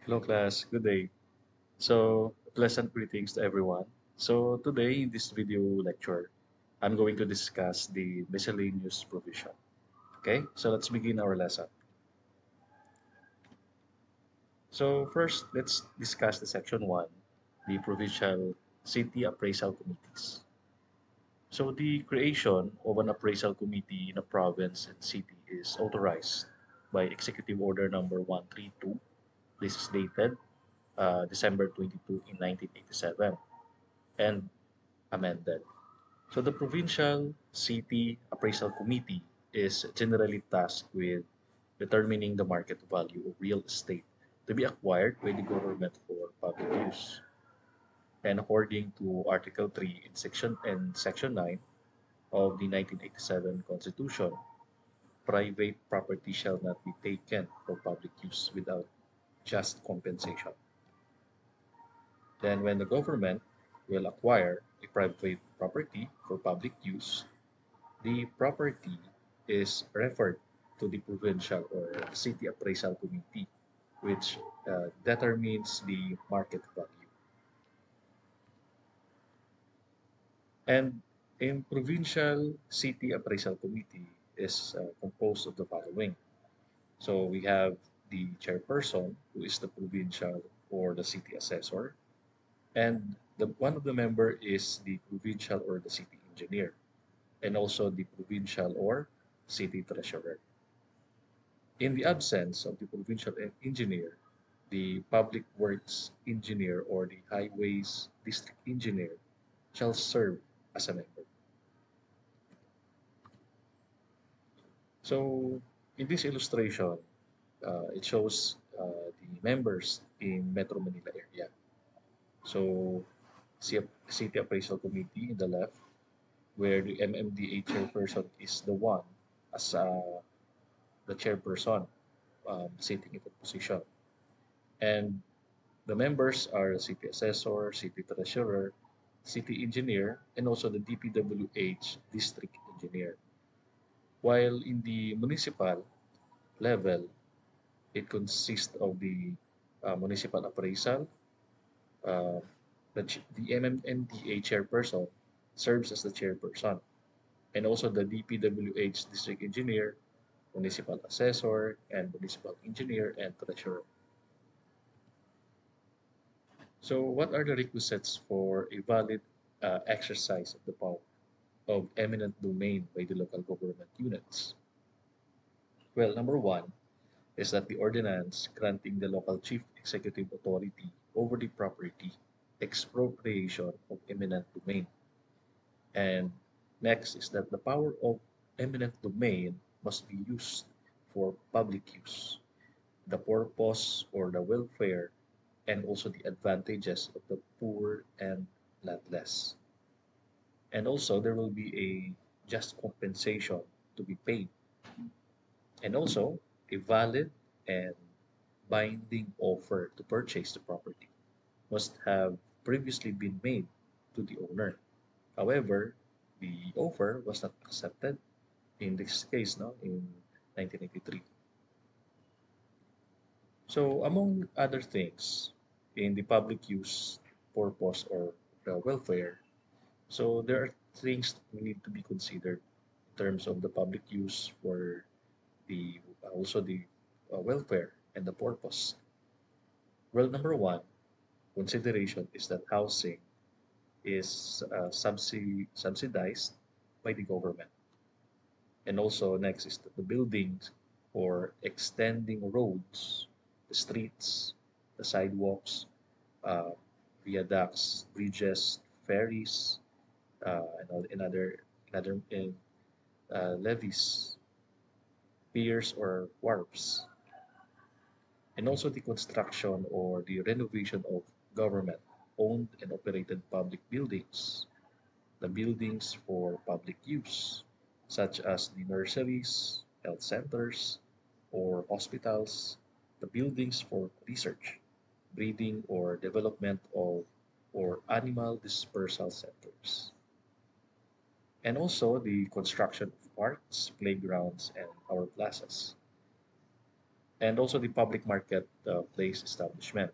Hello class, good day. So, pleasant greetings to everyone. So, today in this video lecture, I'm going to discuss the miscellaneous provision. Okay, so let's begin our lesson. So, first, let's discuss the section 1, the provincial city appraisal committees. So, the creation of an appraisal committee in a province and city is authorized by Executive Order number 132. This is dated December 22 in 1987 and amended. So the Provincial City Appraisal Committee is generally tasked with determining the market value of real estate to be acquired by the government for public use. And according to Article 3 in Section 9 of the 1987 Constitution, private property shall not be taken for public use without just compensation. Then when the government will acquire a private property for public use, the property is referred to the provincial or city appraisal committee, which determines the market value. And in provincial city appraisal committee is composed of the following. So we have the chairperson, who is the provincial or the city assessor, and one of the member is the provincial or the city engineer, and also the provincial or city treasurer. In the absence of the provincial engineer, the public works engineer or the highways district engineer shall serve as a member. So in this illustration, it shows the members in Metro Manila area. So City Appraisal Committee in the left, where the MMDA chairperson is the one as the chairperson sitting in the position. And the members are city assessor, city treasurer, city engineer, and also the DPWH district engineer. While in the municipal level, it consists of the municipal appraisal, uh, the MMDA chairperson serves as the chairperson, and also the DPWH district engineer, municipal assessor, and municipal engineer and treasurer. So, what are the requisites for a valid exercise of the power of eminent domain by the local government units? Well, number one is that the ordinance granting the local chief executive authority over the property expropriation of eminent domain. And next is that the power of eminent domain must be used for public use, the purpose or the welfare, and also the advantages of the poor and landless. And also, there will be a just compensation to be paid, and also a valid and binding offer to purchase the property must have previously been made to the owner. However, the offer was not accepted in this case, no, in 1983. So, among other things, in the public use purpose or the welfare, so there are things that we need to be considered in terms of the public use for the also the welfare and the purpose. Well, number one consideration is that housing is subsidized by the government, and also next is that the buildings or extending roads, the streets, the sidewalks, uh, viaducts, bridges, ferries, and other levees, piers, or wharves, and also the construction or the renovation of government owned and operated public buildings, the buildings for public use, such as the nurseries, health centers, or hospitals, the buildings for research, breeding or development of or animal dispersal centers, and also the construction of parks, playgrounds, and our plazas. and also the public market place establishment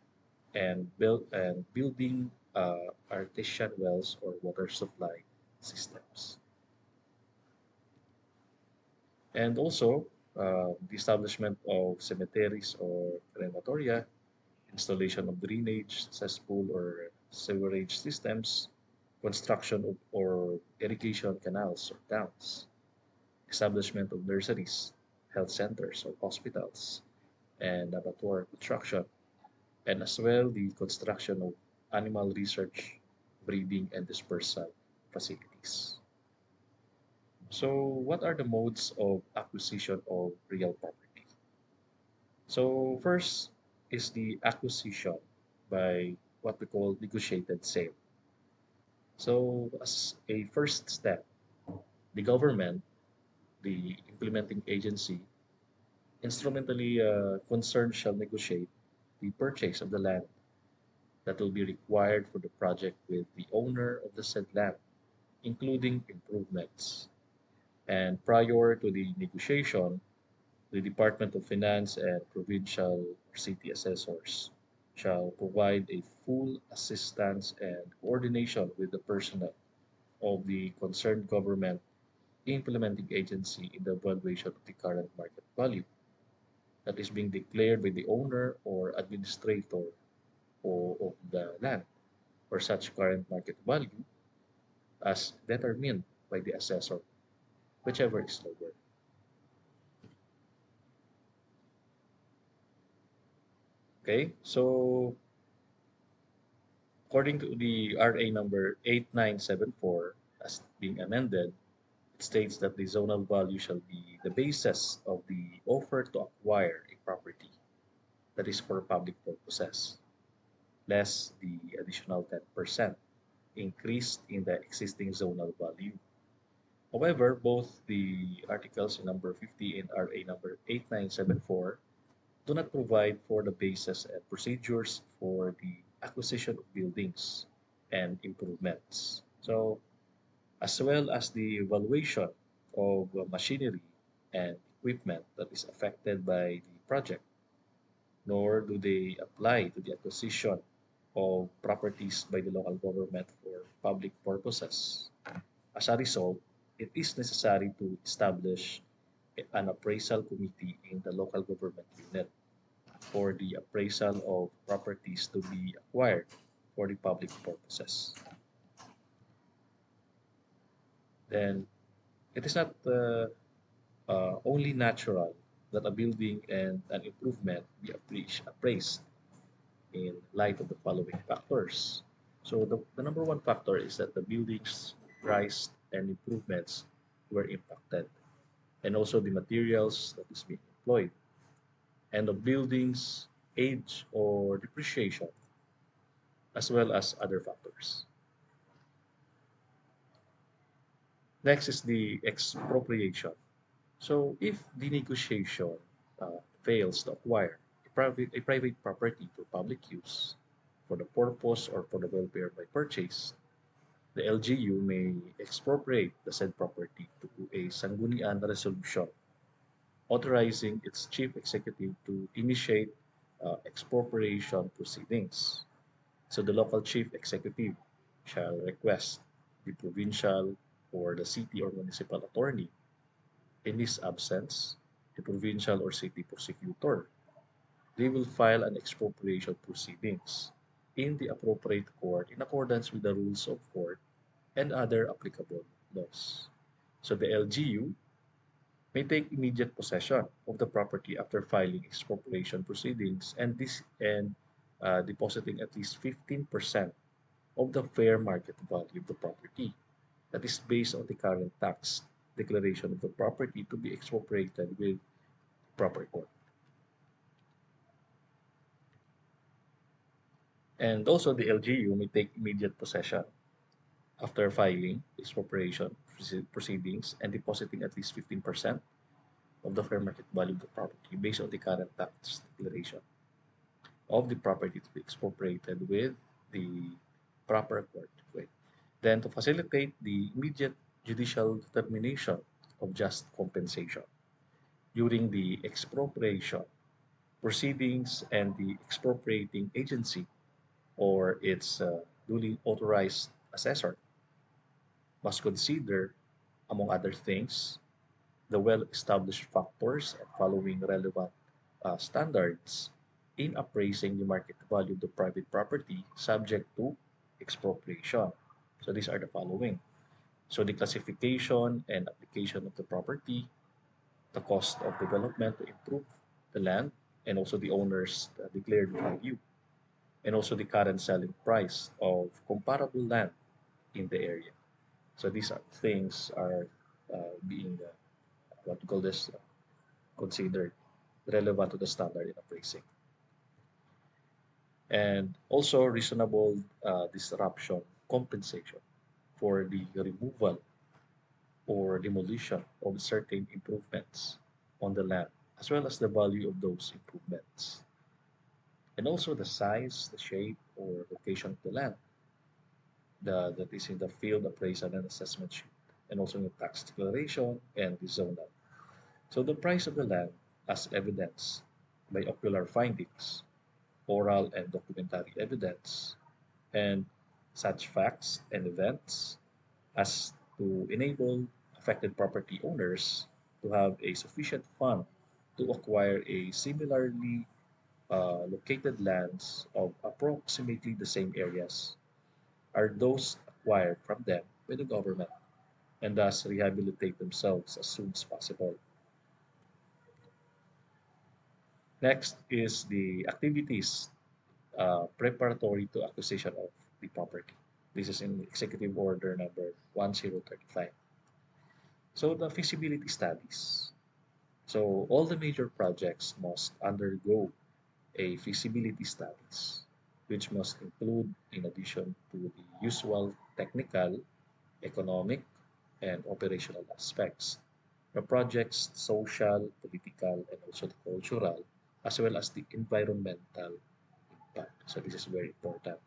and building artesian wells or water supply systems, and also the establishment of cemeteries or crematoria, installation of drainage, cesspool or sewerage systems, construction of, or irrigation canals or dams, establishment of nurseries, health centers or hospitals, and abattoir construction, and as well the construction of animal research, breeding, and dispersal facilities. So, what are the modes of acquisition of real property? So, first is the acquisition by what we call negotiated sale. So, as a first step, the government, the implementing agency, instrumentally concerned shall negotiate the purchase of the land that will be required for the project with the owner of the said land, including improvements. And prior to the negotiation, the Department of Finance and provincial or city assessors shall provide a full assistance and coordination with the personnel of the concerned government implementing agency in the valuation of the current market value that is being declared by the owner or administrator of the land or such current market value as determined by the assessor, whichever is lower. Okay, so according to the RA number 8974 as being amended, it states that the zonal value shall be the basis of the offer to acquire a property that is for public purposes, less the additional 10% increased in the existing zonal value. However, both the articles in number 50 and RA number 8974 do not provide for the basis and procedures for the acquisition of buildings and improvements. So, as well as the evaluation of machinery and equipment that is affected by the project, nor do they apply to the acquisition of properties by the local government for public purposes. As a result, it is necessary to establish an appraisal committee in the local government unit for the appraisal of properties to be acquired for the public purposes. Then it is not only natural that a building and an improvement be appraised in light of the following factors. So the number one factor is that the building's price and improvements were impacted, and also the materials that is being employed, and the building's age or depreciation, as well as other factors. Next is the expropriation. So if the negotiation fails to acquire a private property for public use for the purpose or for the welfare by purchase, the LGU may expropriate the said property to a sanggunian resolution authorizing its chief executive to initiate expropriation proceedings. So the local chief executive shall request the provincial or the city or municipal attorney. In his absence, the provincial or city prosecutor, they will file an expropriation proceedings in the appropriate court in accordance with the rules of court and other applicable laws. So the LGU may take immediate possession of the property after filing expropriation proceedings and depositing at least 15% of the fair market value of the property that is based on the current tax declaration of the property to be expropriated with proper court. And also the LGU may take immediate possession after filing expropriation proceedings and depositing at least 15% of the fair market value of the property based on the current tax declaration of the property to be expropriated with the proper court. Wait. Then to facilitate the immediate judicial determination of just compensation during the expropriation, proceedings, and the expropriating agency or its duly authorized assessor must consider, among other things, the well-established factors and following relevant standards in appraising the market value of the private property subject to expropriation. So these are the following. So the classification and application of the property, the cost of development to improve the land, and also the owner's declared value, and also the current selling price of comparable land in the area. So these are things are being what we call this considered relevant to the standard in appraising, and also reasonable disruption compensation for the removal or demolition of certain improvements on the land, as well as the value of those improvements, and also the size, the shape, or location of the land that is in the field appraisal and assessment sheet, and also in the tax declaration and the zonal. So the price of the land as evidence by ocular findings, oral and documentary evidence, and such facts and events as to enable affected property owners to have a sufficient fund to acquire a similarly located lands of approximately the same areas are those acquired from them by the government and thus rehabilitate themselves as soon as possible. Next is the activities preparatory to acquisition of the property. This is in Executive Order number 1035. So the feasibility studies. So all the major projects must undergo a feasibility studies, which must include, in addition to the usual technical, economic, and operational aspects, the project's social, political, and also the cultural, as well as the environmental impact. So this is very important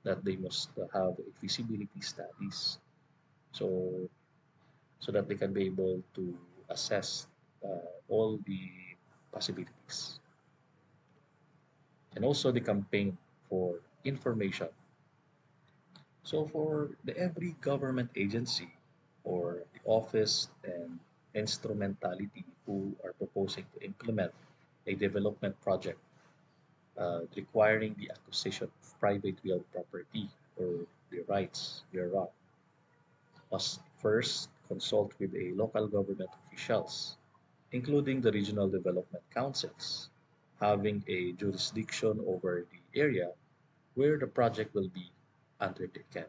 that they must have a feasibility studies. So so that they can be able to assess all the possibilities, and also the campaign for information. So for the every government agency or the office and instrumentality who are proposing to implement a development project requiring the acquisition of private real property or the rights thereof must first consult with a local government officials, including the regional development councils, having a jurisdiction over the area where the project will be undertaken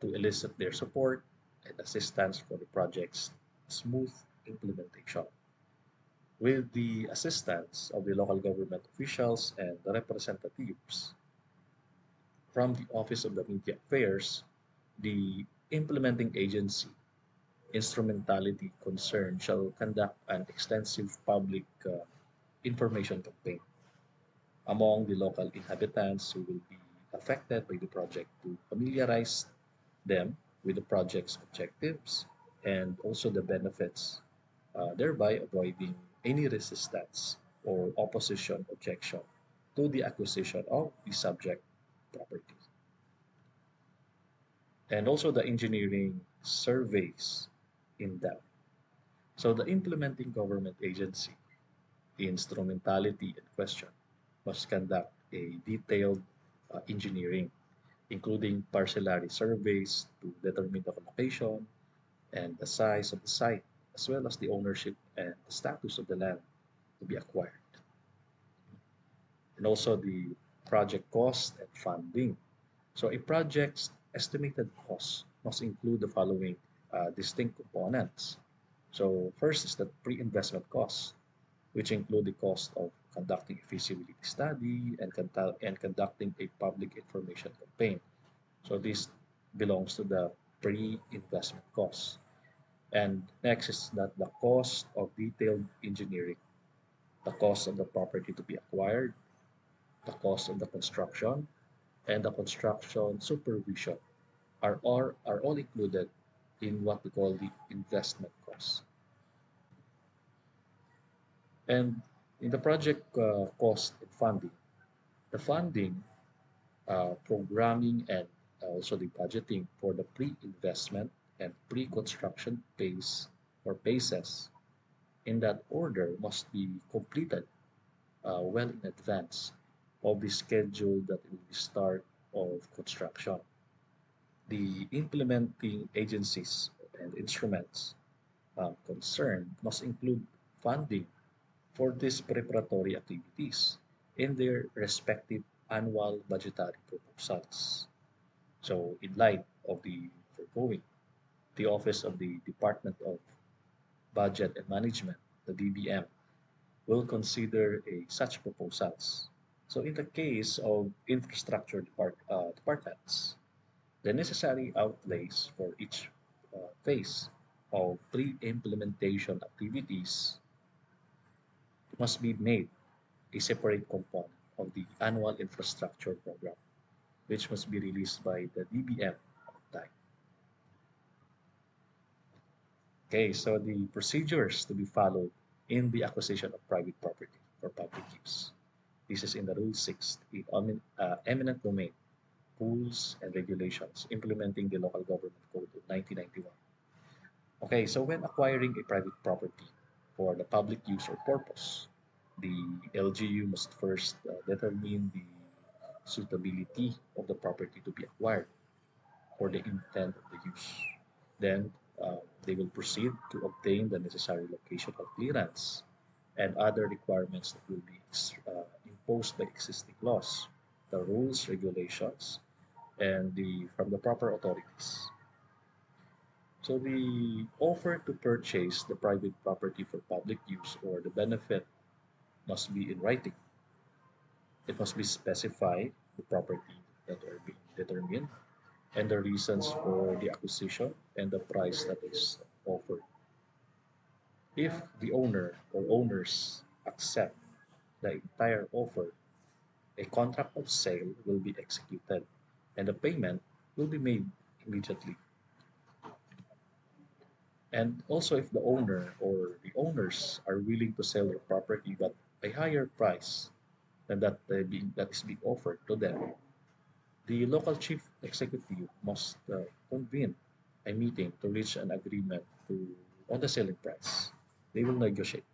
to elicit their support and assistance for the project's smooth implementation. With the assistance of the local government officials and the representatives from the Office of the Media Affairs, the implementing agency instrumentality concerned shall conduct an extensive public information campaign among the local inhabitants who will be affected by the project to familiarize them with the project's objectives and also the benefits, thereby avoiding any resistance or opposition objection to the acquisition of the subject property. And also the engineering surveys in depth. So the implementing government agency, the instrumentality in question, must conduct a detailed engineering, including parcellary surveys to determine the location and the size of the site, as well as the ownership and the status of the land to be acquired, and also the project cost and funding. So a project's estimated cost must include the following distinct components. So first is the pre-investment cost, which include the cost of conducting a feasibility study and, conducting a public information campaign. So this belongs to the pre-investment cost. And next is that the cost of detailed engineering, the cost of the property to be acquired, the cost of the construction, and the construction supervision are all included in what we call the investment cost. And In the project cost and funding, the funding, programming, and also the budgeting for the pre-investment and pre-construction phase or phases in that order must be completed well in advance of the schedule that will be start of construction. The implementing agencies and instruments concerned must include funding for these preparatory activities in their respective annual budgetary proposals. So, in light of the foregoing, the Office of the Department of Budget and Management, the DBM, will consider such proposals. So, in the case of infrastructure departments, the necessary outlays for each phase of pre-implementation activities must be made a separate component of the annual infrastructure program, which must be released by the DBM on time. Okay, so the procedures to be followed in the acquisition of private property for public use. This is in the Rule 6, the eminent domain, rules and regulations implementing the Local Government Code of 1991. Okay, so when acquiring a private property for the public use or purpose, the LGU must first determine the suitability of the property to be acquired for the intent of the use. Then they will proceed to obtain the necessary location of clearance and other requirements that will be imposed by existing laws, the rules, regulations, and from the proper authorities. So the offer to purchase the private property for public use or the benefit must be in writing. It must be specified the property that are being determined and the reasons for the acquisition and the price that is offered. If the owner or owners accept the entire offer, a contract of sale will be executed and the payment will be made immediately. And also, if the owner or the owners are willing to sell their property but a higher price than that is being offered to them, the local chief executive must convene a meeting to reach an agreement on the selling price. They will negotiate.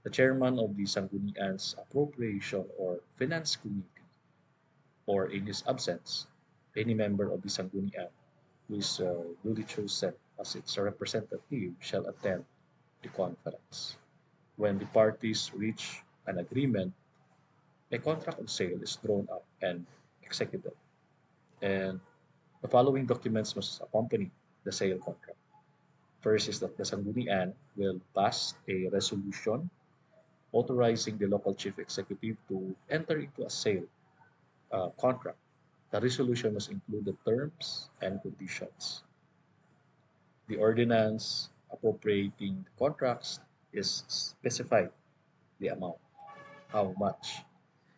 The chairman of the Sanggunian's Appropriation or Finance Committee, or in his absence, any member of the Sanggunian who is duly chosen as its representative shall attend the conference. When the parties reach an agreement, a contract of sale is drawn up and executed, and the following documents must accompany the sale contract. First is that the Sanggunian will pass a resolution authorizing the local chief executive to enter into a sale contract. The resolution must include the terms and conditions. The ordinance appropriating the contracts is specified the amount, how much,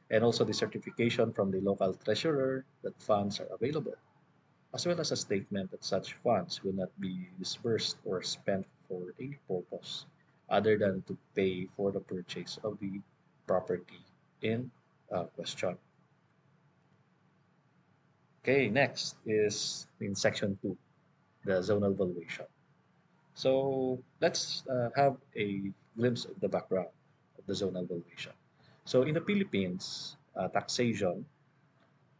and also the certification from the local treasurer that funds are available, as well as a statement that such funds will not be disbursed or spent for any purpose other than to pay for the purchase of the property in question. Okay, next is in section 2, the zonal valuation. So let's have a glimpse of the background of the zonal valuation. So in the Philippines, taxation,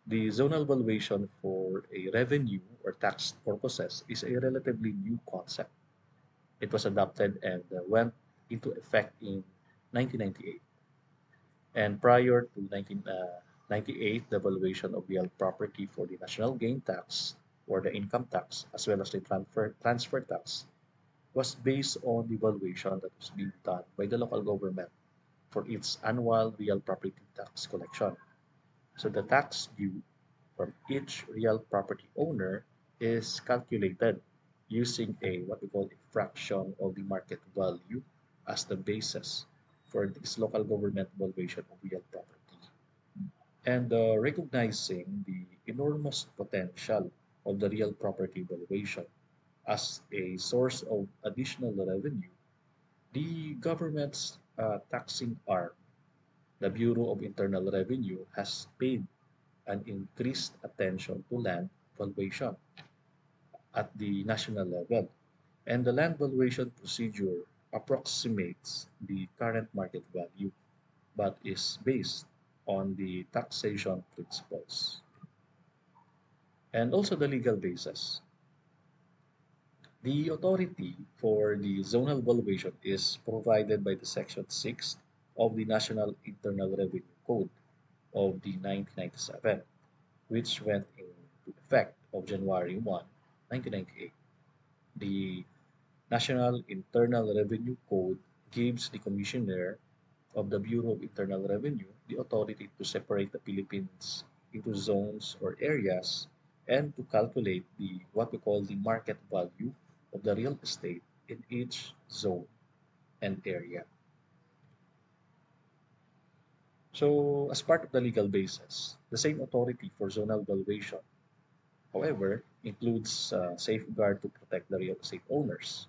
the zonal valuation for a revenue or tax purposes is a relatively new concept. It was adopted and went into effect in 1998. And prior to 1998, the valuation of real property for the national gain tax or the income tax, as well as the transfer tax, was based on the valuation that was being done by the local government for its annual real property tax collection. So the tax due from each real property owner is calculated using a what we call a fraction of the market value as the basis for this local government valuation of real property. And recognizing the enormous potential of the real property valuation as a source of additional revenue, the government's taxing arm The Bureau of Internal Revenue has paid an increased attention to land valuation at the national level, and the land valuation procedure approximates the current market value but is based on the taxation principles and also the legal basis. The authority for the zonal valuation is provided by the Section 6 of the National Internal Revenue Code of the 1997, which went into effect of January 1, 1998. The National Internal Revenue Code gives the Commissioner of the Bureau of Internal Revenue the authority to separate the Philippines into zones or areas and to calculate the what we call the market value of the real estate in each zone and area. So, as part of the legal basis, the same authority for zonal valuation, however, includes safeguard to protect the real estate owners.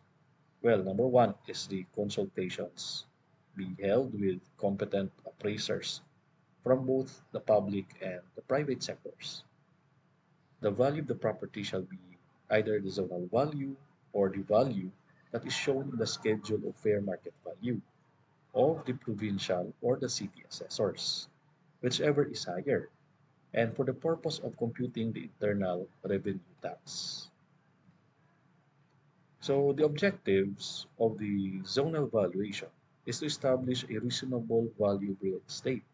Well, number one is the consultations be held with competent appraisers from both the public and the private sectors. The value of the property shall be either the zonal value or the value that is shown in the schedule of fair market value of the provincial or the city assessors, whichever is higher, and for the purpose of computing the internal revenue tax. So the objectives of the zonal valuation is to establish a reasonable value of real estate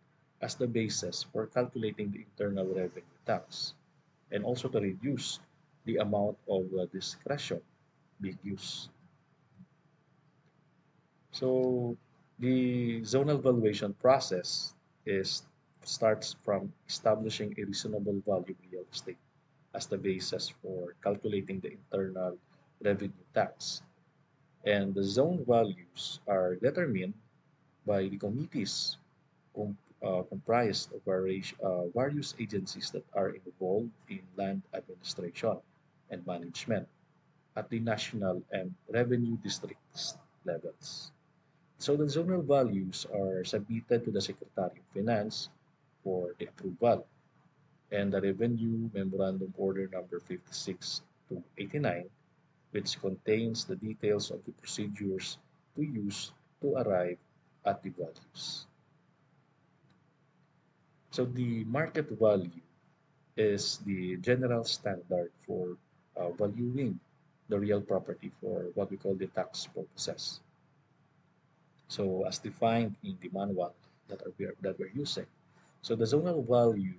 as the basis for calculating the internal revenue tax and also to reduce the amount of discretion being used. So the zonal valuation process is starts from establishing a reasonable value of real estate as the basis for calculating the internal revenue tax. And the zone values are determined by the committees comprised of various agencies that are involved in land administration and management at the national and revenue districts levels. So the zonal values are submitted to the Secretary of Finance for the approval, and the Revenue Memorandum Order number 56 to 89, which contains the details of the procedures to use to arrive at the values. So the market value is the general standard for valuing the real property for what we call the tax purposes. So as defined in the manual that we're using. So the zonal value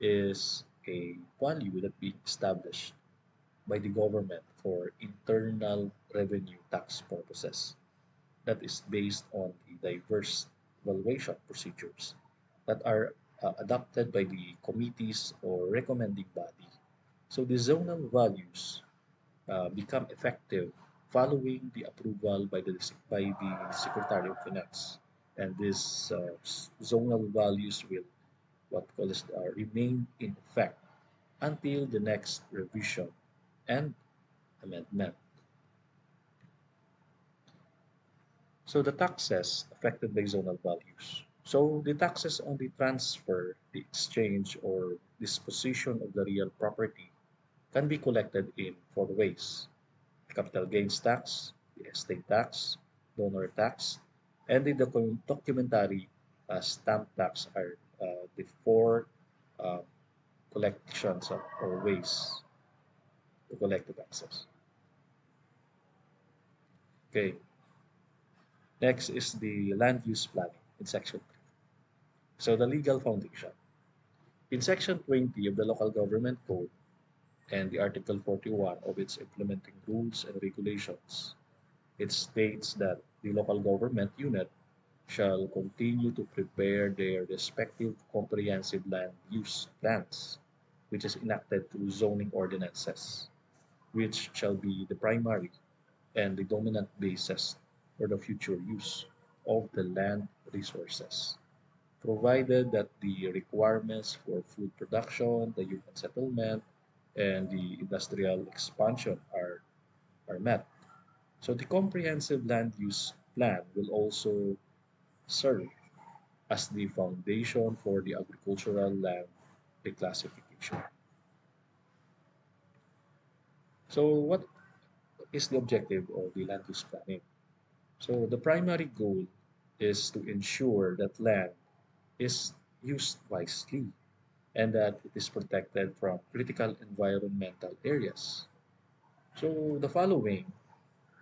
is a value that being established by the government for internal revenue tax purposes that is based on the diverse valuation procedures that are adopted by the committees or recommending body. So the zonal values become effective following the approval by the Secretary of Finance. And these zonal values will what call this, remain in effect until the next revision and amendment. So the taxes affected by zonal values. So the taxes on the transfer, the exchange, or disposition of the real property can be collected in four ways: capital gains tax, the estate tax, donor tax, and the documentary stamp tax are the four uh, collections or ways to collect the taxes. Okay, next is the land use planning in section 3. So the legal foundation. In section 20 of the Local Government Code and the Article 41 of its implementing rules and regulations, it states that the local government unit shall continue to prepare their respective comprehensive land use plans, which is enacted through zoning ordinances, which shall be the primary and the dominant basis for the future use of the land resources, provided that the requirements for food production, the human settlement, and the industrial expansion are met. So the comprehensive land use plan will also serve as the foundation for the agricultural land reclassification. So, what is the objective of the land use planning? So, the primary goal is to ensure that land is used wisely and that it is protected from critical environmental areas. So, the following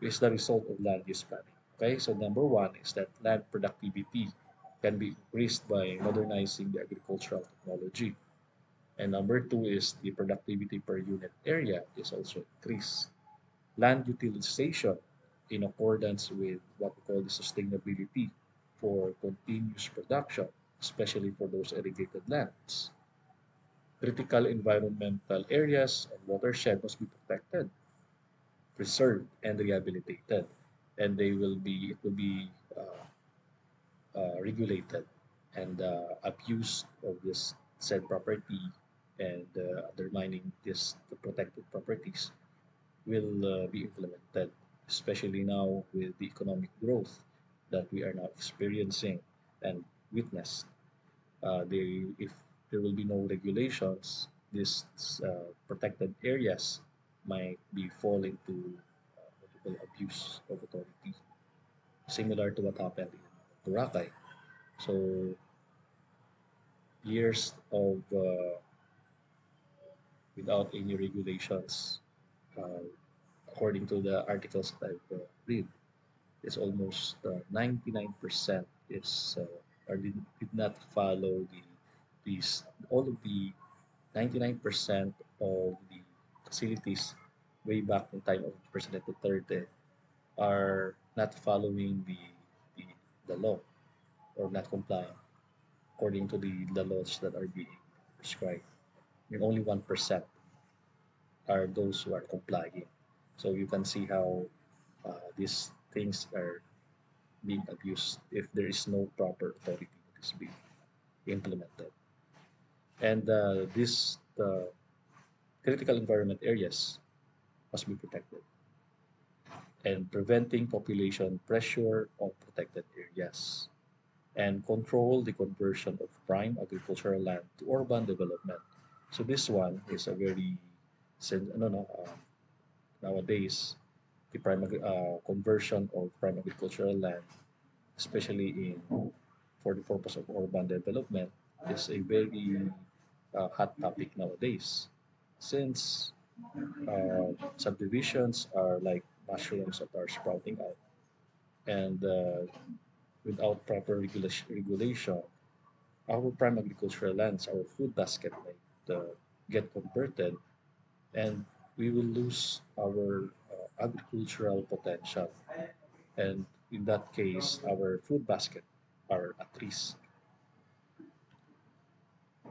is the result of land use planning. Okay, so number one is that land productivity can be increased by modernizing the agricultural technology. And number two is the productivity per unit area is also increased. Land utilization in accordance with what we call the sustainability for continuous production, especially for those irrigated lands. Critical environmental areas and watershed must be protected, preserved, and rehabilitated, and it will be regulated, and abuse of this said property and undermining this the protected properties will be implemented, especially now with the economic growth that we are now experiencing and witness. If there will be no regulations, these protected areas might be fall into multiple abuse of authority, similar to what happened in Boracay. So years of without any regulations, uh, according to the articles that I've read, it's almost 99% is or did not follow these all of the 99% of the facilities way back in time of President Duterte are not following the, the law or not complying according to the laws that are being prescribed. And only 1% are those who are complying. So you can see how these things are being abused if there is no proper authority that is being implemented. And these critical environment areas must be protected and preventing population pressure on protected areas and control the conversion of prime agricultural land to urban development. So this one is a very no, no, nowadays the conversion of prime agricultural land, especially for the purpose of urban development, is a very hot topic nowadays. Since subdivisions are like mushrooms that are sprouting out, and without proper regulation, our prime agricultural lands, our food basket might get converted, and we will lose our agricultural potential. And in that case, our food basket are at risk.